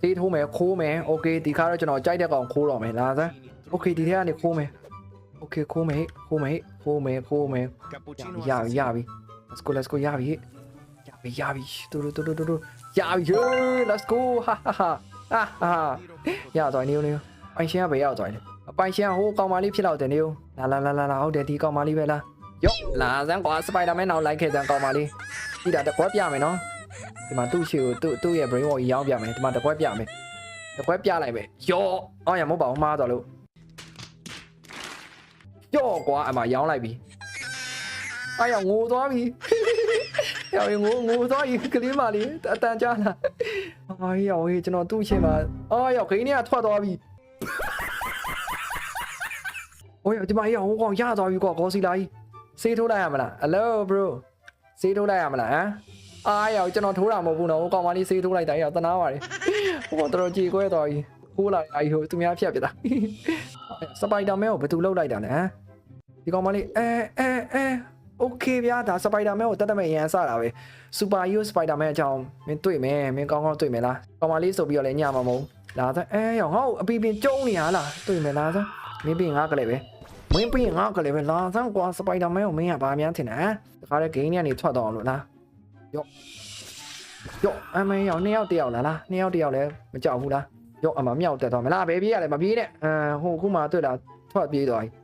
သေးထိုးမယ်ခိုးမယ်โอเคဒီခါတော့ကျွန်တော်ကြိုက်တဲ့ကောင်ခိုးတော့မယ်လာစမ်းโอเคဒီထဲကနေခိုးမယ်โอเคခိုးမယ်ခိုးမယ်ရပြီ let's go ရပြီတူရပြီ let's go ဟာရသွားနေပိုင်ရှင်ကဘယ်ရောက်သွားလဲပိုင်ရှင်ကဟိုကောင်မလေးဖြစ်တော့တယ်နေလာဟုတ်တယ်ဒီကောင်မလေးပဲလားယောလာစမ်းကွာစပိုင်ဒါမန်နောက်လိုက်ခဲ့စမ်းကောင်မလေးဒီတာတကွက်ပြမယ်နော်ဒီမှာသူ့ရှေ့ကိုသူ့ရဲ့ brain wall ရောင်းပြမယ်ဒီမှာတကွက်ပြမယ်တကွက်ပြလိုက်မယ်ယောအော်ရမဟုတ်ပါဘူးမှားသွားလို့ယောကွာအမရောင်းလိုက်ပြီအဲ့ရောငိုသွားပြီရောငိုသွားပြီကလေးမလေးအတန်ကြားလာအားရောကျွန်တော်သူ့အချင်းမှာအားရောခင်းနေကထွက်သွားပြီโอ้ยဒီမှာရောဟိုကောင်ရသွားပြီကွာကောစီလာကြီးစေးထိုးလိုက်ရမလား hello bro စေးထိုးလိုက်ရမလားဟမ်အားရောကျွန်တော်ထိုးတာမဟုတ်ဘူးနော်ဟိုကောင်မလေးစေးထိုးလိုက်တာရောတနာပါတယ်ဟိုတော်ကြေခွဲသွားပြီခိုးလာအိုင်ဟိုသူများဖြတ်ပြတာစပိုင်ဒါမန်ကိုဘယ်သူလောက်လိုက်တာလဲဟမ်ဒီကောင်မလေးโอเคဗျာဒါစပိုင်ဒါမန်ကိုတတ်တမဲ့ရန်စတာပဲစူပါဟီးရိုးစပိုင်ဒါမန်အကြောင်းမင်းတွေ့မယ်မင်းကောင်းတွေ့မယ်လားကောင်မလေးဆိုပြီးတော့လည်းညမှာမဟုတ်လာစမ်းရောငါ့ကိုအပီပင်ကျုံနေရလားတွေ့မယ်လားစမ်းမင်းပြင်ငါကလေးပဲမင်းပြင်ငါကလေးပဲလာစမ်းကွာစပိုင်ဒါမန်ကိုမင်းကဘာမှန်းထင်တယ်ဟမ်တခါတည်းဂိမ်းကနေထွက်တော့အောင်လို့လားယောအမေရောနှစ်ယောက်တယောက်လားနှစ်ယောက်တယောက်လည်းမကြောက်ဘူးလားယောအမမြောက်တက်တော့မလားဘယ်ပြေးရလဲမပြေးနဲ့ဟိုခုမှတွေ့လာထွက်ပြေးသွားပြီ